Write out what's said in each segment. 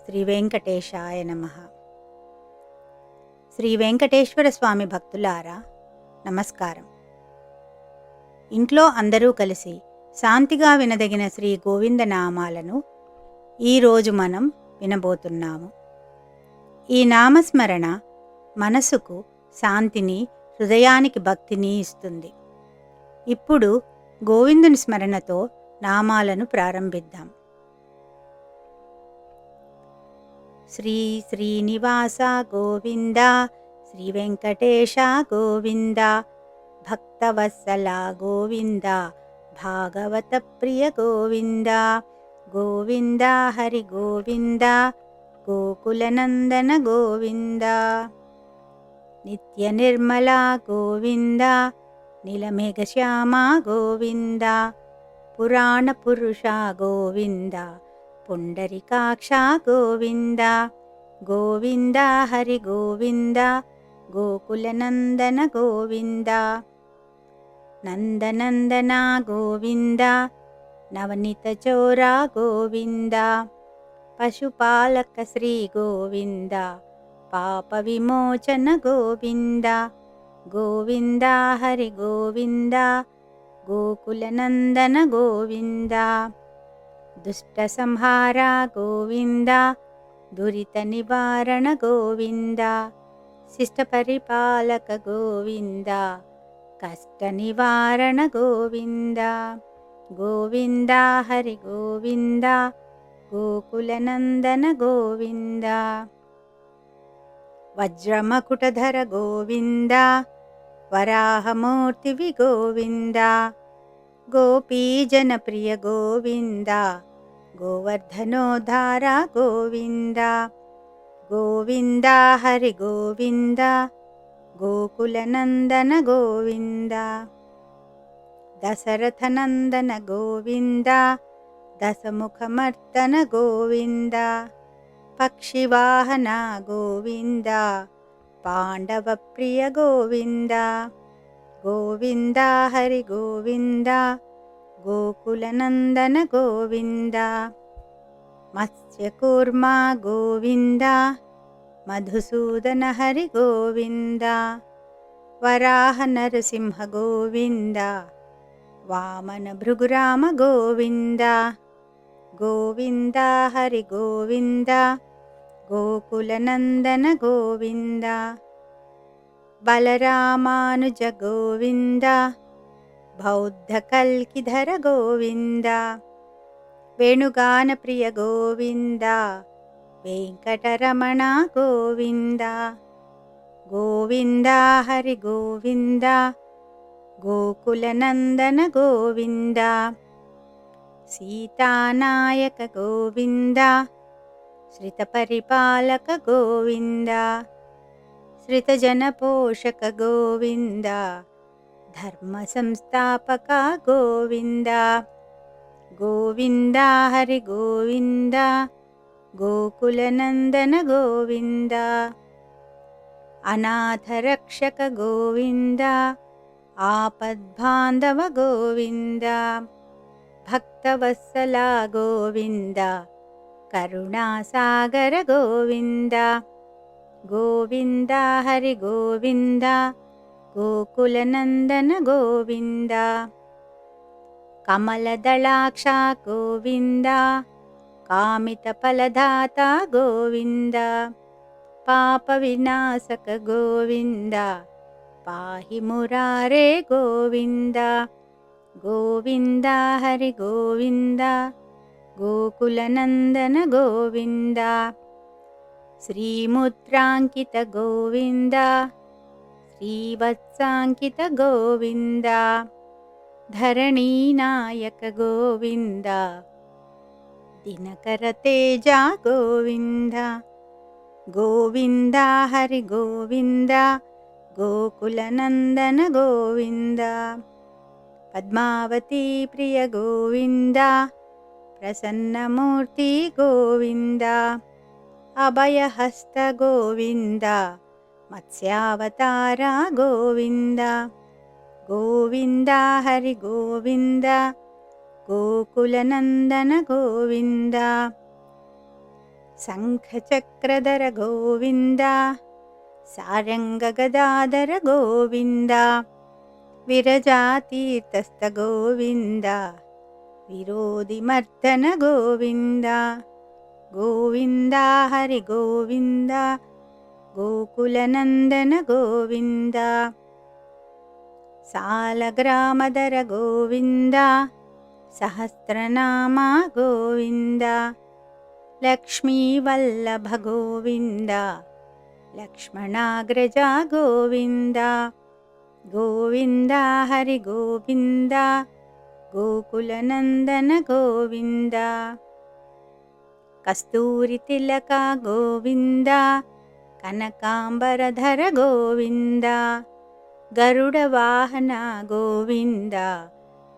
శ్రీ వెంకటేశాయ నమః. శ్రీ వెంకటేశ్వర స్వామి భక్తులారా నమస్కారం. ఇంట్లో అందరూ కలిసి శాంతిగా వినదగిన శ్రీ గోవింద నామాలను ఈరోజు మనం వినబోతున్నాము. ఈ నామస్మరణ మనసుకు శాంతిని, హృదయానికి భక్తిని ఇస్తుంది. ఇప్పుడు గోవిందుని స్మరణతో నామాలను ప్రారంభిద్దాం. శ్రీ శ్రీనివాస గోవింద, శ్రీ వెంకటేశ గోవింద, భక్తవత్సల గోవింద, భాగవత ప్రియ గోవింద, గోవింద హరి గోవింద, గోకులనందన గోవింద, నిత్య నిర్మల గోవింద, నీలమేఘశ్యామ గోవింద, పురాణ పురుష గోవింద, పుండరీకాక్ష గోవింద, గోవింద హరి గోవింద, గోకులనందన గోవింద, నందనందన గోవింద, నవనీత చోర గోవింద, పశుపాలక శ్రీ గోవింద, పాప విమోచన గోవింద, గోవింద హరి గోవింద, గోకులనందన గోవింద, దుష్ట సంహార గోవింద, దురిత నివారణ గోవింద, శిష్ట పరిపాలక గోవింద, కష్ట నివారణ గోవింద, గోవింద హరి గోవింద, గోకులనందన గోవింద, వజ్రమకుటధర గోవింద, వరాహమూర్తివి గోవింద, గోపీజన ప్రియ గోవింద, గోవర్ధనోద్ధార గోవింద, గోవింద హరి గోవింద, గోకులనందన గోవింద, దశరథనందన గోవింద, దశముఖమర్దన గోవింద, పక్షివాహన గోవింద, పాండవ ప్రియ గోవింద, గోవింద హరి గోవింద, గోకులనందన గోవింద, మత్స్యకూర్మ గోవింద, మధుసూదన హరి గోవింద, వరాహ నరసింహ గోవింద, వామన భృగురామ గోవింద, గోవింద హరి గోవింద, గోకులనందన గోవింద, బలరామానుజ గోవింద, బౌద్ధ కల్కిధర గోవింద, వేణుగాన ప్రియ గోవింద, వెంకటరమణ గోవింద, గోవింద హరి గోవింద, గోకులనందన గోవింద, సీతానాయక గోవింద, శ్రిత పరిపాలక గోవింద, శ్రితజన పోషక గోవింద, ధర్మ సంస్థాపక గోవింద, గోవింద హరి గోవింద, గోకులనందన గోవింద, అనాథ రక్షక గోవింద, ఆపద్బాంధవ గోవింద, భక్తవత్సల గోవింద, కరుణాసాగర గోవింద, గోవింద హరి గోవింద, గోకులనందన గోవింద, కమలదళాక్ష గోవింద, కామిత ఫలదాత గోవింద, పాప వినాశక గోవింద, పాహి మురారే గోవింద, గోవింద హరి గోవింద, గోకులనందన గోవింద, శ్రీముద్రాంకిత గోవింద, శ్రీవత్సాంకిత గోవింద, ధరణీనాయక గోవింద, దినకర తేజ గోవింద, గోవింద హరి గోవింద, గోకులనందన గోవింద, పద్మావతి ప్రియ గోవింద, ప్రసన్నమూర్తి గోవింద, అభయహస్త గోవింద, మత్స్యావతార గోవింద, గోవింద హరి గోవింద, గోకులనందన గోవింద, शङ्खचक्रधर गोविन्द सारङ्गगदाधर गोविन्द विरजातीर्थस्थ गोविन्द विरोधिमर्दन गोविन्द गोविन्द हरि गोविन्द गोकुलनन्दन गोविन्द सालग्रामधर गोविन्द सहस्रनामा गोविन्द लक्ष्मीवल्लभ गोविन्द लक्ष्मणाग्रजा गोविन्द गोविन्द हरि गोविन्द गोकुलनन्दन गोविन्द कस्तूरितिलक गोविन्द कनकाम्बरधर गोविन्द गरुडवाहन गोविन्द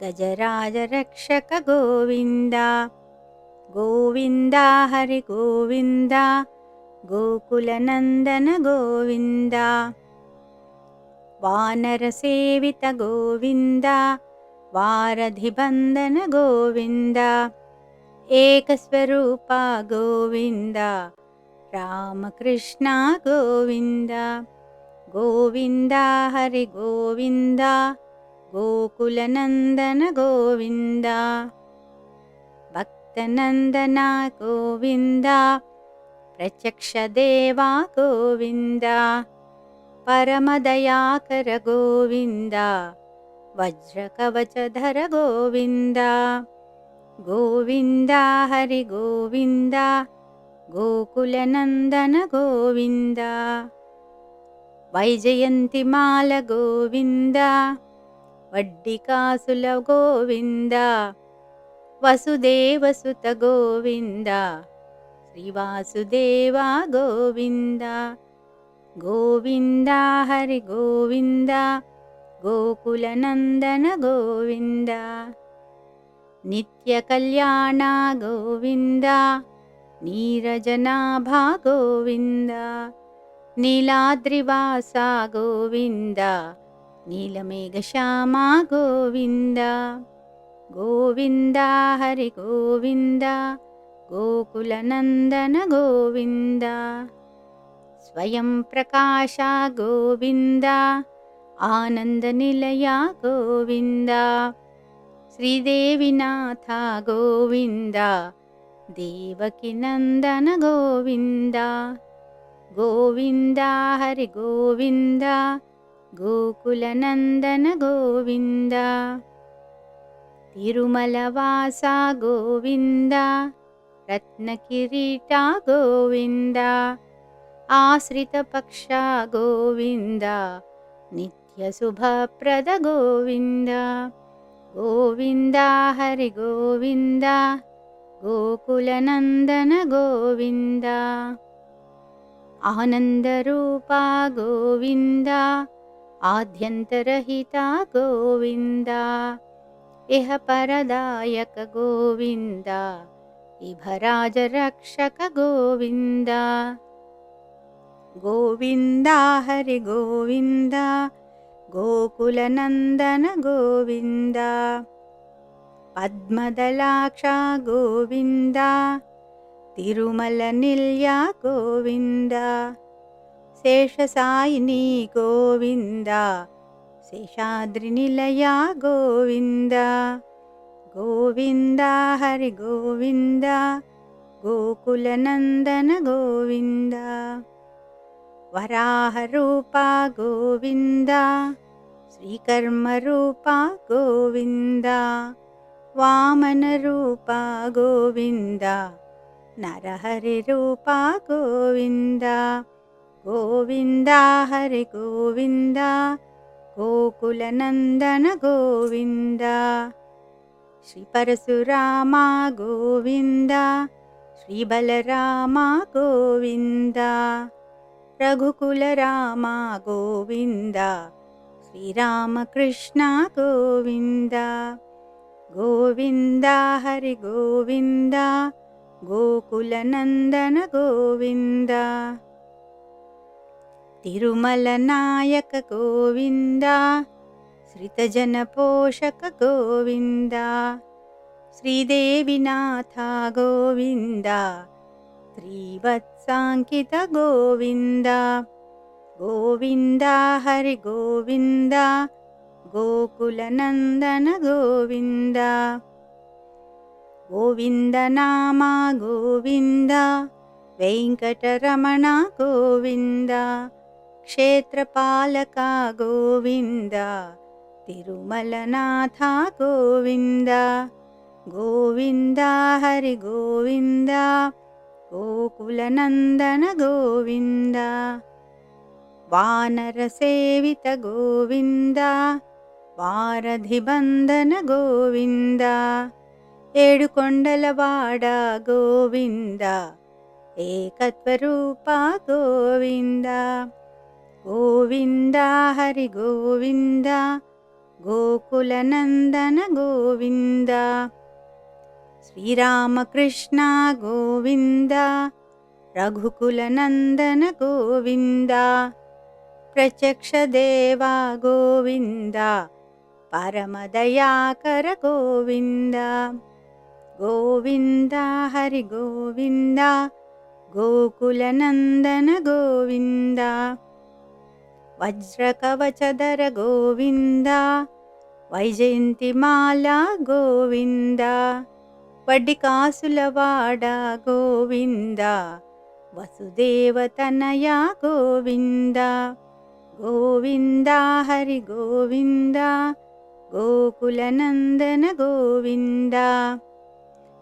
गजराजरक्षक गोविन्द गोविन्द हरि गोविन्द गोकुलनन्दन गोविन्द वानरसेवित गोविन्द वारधिबन्धन गोविन्द एकस्वरूप गोविन्द रामकृष्ण गोविन्द गोविन्द हरि गोविन्द गोकुलनन्दन गोविन्द भक्तनन्दन गोविन्द प्रत्यक्षदेवा गोविन्द परमदयाकर गोविन्द वज्रकवचधर गोविन्द गोविन्द हरि गोविन्द गोकुलनन्दन गोविन्द वैजयन्तिमाल गोविन्द वड्डिकासुल गोविन्द वसुदेवसुत गोविन्द श्रीवासुदेव गोविन्द गोविन्द हरि गोविन्द गोकुलनन्दन गोविन्द नित्यकल्याण गोविन्द नीरजनाभा गोविन्द नीलाद्रिवासा गोविन्द नीलमेघश्यामा गोविन्द गोविन्द हरि गोविन्द गोकुलनन्दन गोविन्द स्वयं प्रकाश गोविन्द आनन्दनिलया गोविन्द श्रीदेवीनाथ गोविन्द देवकीनन्दन गोविन्द गोविन्द हरि गोविन्द गोकुलनन्दन गोविन्द तिरुमलवासा गोविन्द रत्नकिरीटा गोविन्द आश्रितपक्षा गोविन्द नित्यशुभप्रद गोविन्द गोविन्द हरि गोविन्द गोकुलनन्दन गोविन्द आनन्दरूपा गोविन्द आद्यन्तरहिता गोविन्द इह परदायक गोविन्द इभराजरक्षक गोविन्द गोविन्द हरि गोविन्द गोकुलनन्दन गोविन्द पद्मदलाक्ष गोविन्द तिरुमलनिलय गोविन्द शेषसायिनी गोविन्द शेषाद्रिनिलय गोविन्द गोविन्द हरि गोविन्द गोकुलनन्दन गोविन्द वराहरूपा गोविन्द श्रीकर्मरूपा गोविन्द वामनरूपा गोविन्द नरहरिरूपा गोविन्द गोविन्द हरि गोविन्द गोकुलनन्दन गोविन्द श्रीपरशुरामा गोविन्द श्रीबलरामा गोविन्द रघुकुलरामा गोविन्द श्रीरामकृष्ण गोविन्द गोविन्द हरि गोविन्द गोकुलनन्दन गोविन्द तिरुमलनायक गोविन्द श्रितजनपोषक गोविन्द श्रीदेवीनाथ गोविन्द శ్రీవత్సాంకిత గోవింద గోవింద హరి గోవింద గోకుల నందన గోవింద గోవింద నామ గోవింద వెంకటరమణ గోవింద క్షేత్రపాలక గోవింద తిరుమలనాథ గోవింద గోవింద హరి గోవింద గోకుల నందన గోవింద వానర సేవిత గోవింద వారధి బంధన గోవింద ఏడుకొండలవాడ గోవింద ఏకత్వరూప గోవింద గోవింద హరి గోవింద గోకుల నందన గోవింద శ్రీరామకృష్ణ గోవింద రఘుకుల నందన గోవింద ప్రత్యక్ష దేవా గోవింద పరమదయాకర గోవింద గోవింద హరి గోవింద గోకుల నందన గోవింద వజ్రకవచధర గోవింద వైజయంతిమాల గోవింద వడ్డికాసులవాడ గోవింద వసుదేవతనయ గోవింద గోవింద హరి గోవింద గోకుల నందన గోవింద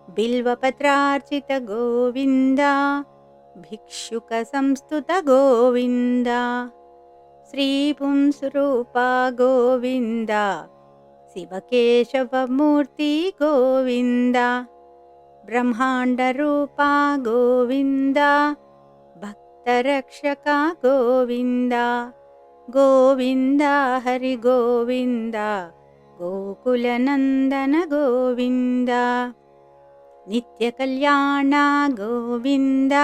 బిల్వపత్రార్చిత గోవింద భిక్షుక సంస్తుత గోవింద శ్రీపుంసరూప గోవింద శివకేశవమూర్తి గోవింద బ్రహ్మాండ రూప గోవింద భక్తరక్షక గోవింద గోవింద హరి గోవింద గోకుల నందన గోవింద నిత్య కళ్యాణ గోవింద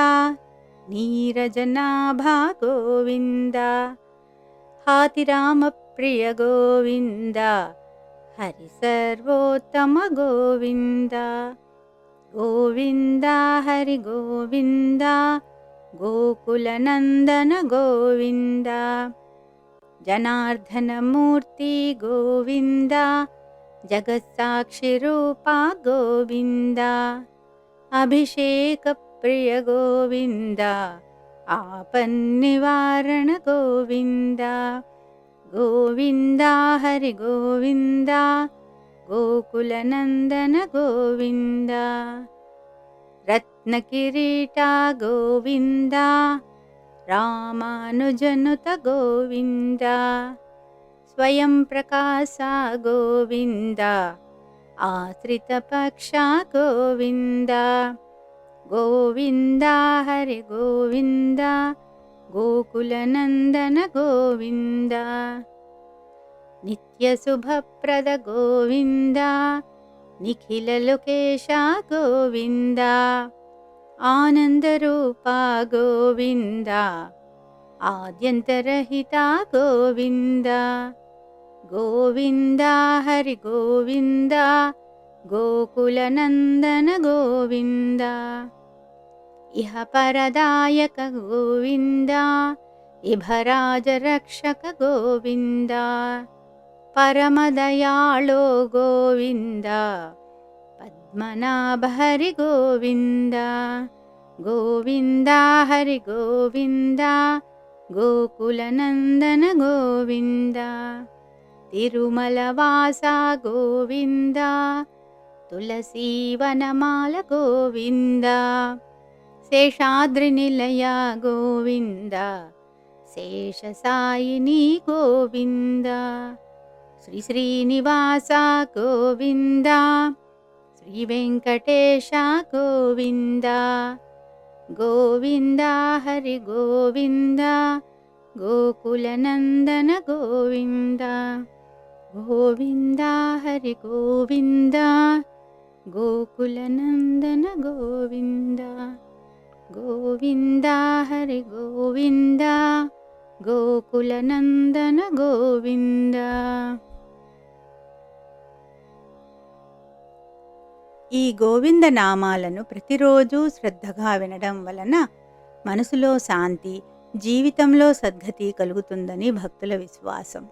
నీరజనాభ గోవింద హాతిరామ ప్రియ గోవింద హరి సర్వోత్తమ గోవింద గోవింద హరి గోవింద గోకుల నందన గోవింద జనార్దన మూర్తి గోవింద జగత్సాక్షి రూప గోవింద అభిషేక ప్రియ గోవింద ఆపన్నివారణ గోవింద గోవింద హరి గోవింద గోకుల నందన గోవింద రత్నకిరీట గోవింద రామానుజనుత గోవింద స్వయం ప్రకాశ గోవింద ఆశ్రిత పక్ష గోవింద గోవింద హరి గోవింద గోకుల నందన గోవింద నిత్య శుభప్రద గోవింద నిఖిల లోకేశ గోవింద ఆనందరూప గోవింద ఆద్యంతరహిత గోవింద గోవింద హరి గోవింద గోకుల నందన గోవింద ఇహ పరదాయక గోవింద ఇభరాజ రక్షక గోవింద పరమదయాళో గోవింద పద్మనాభ హరి గోవింద గోవింద హరి గోవింద గోకుల నందన గోవింద తిరుమల వాస గోవింద తులసీవనమాల గోవింద శేషాద్రి నిలయ గోవింద శేషసాయిని గోవింద శ్రీ శ్రీనివాస గోవింద శ్రీ వెంకటేశ గోవింద గోవింద హరి గోవింద గోకుల నందన గోవింద గోవింద హరి గోవింద గోకుల నందన గోవింద గోవింద హరి గోవింద గోకుల నందన గోవింద ఈ గోవింద నామాలను ప్రతిరోజు శ్రద్ధగా వినడం వలన మనసులో శాంతి, జీవితంలో సద్గతి కలుగుతుందని భక్తుల విశ్వాసం.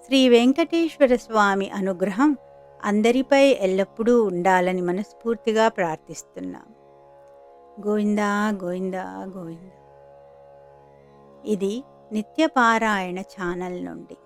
శ్రీ వెంకటేశ్వర స్వామి అనుగ్రహం అందరిపై ఎల్లప్పుడూ ఉండాలని మనస్ఫూర్తిగా ప్రార్థిస్తున్నాం. గోవిందా గోవిందా గోవింద. ఇది నిత్యపారాయణ ఛానల్ నుండి.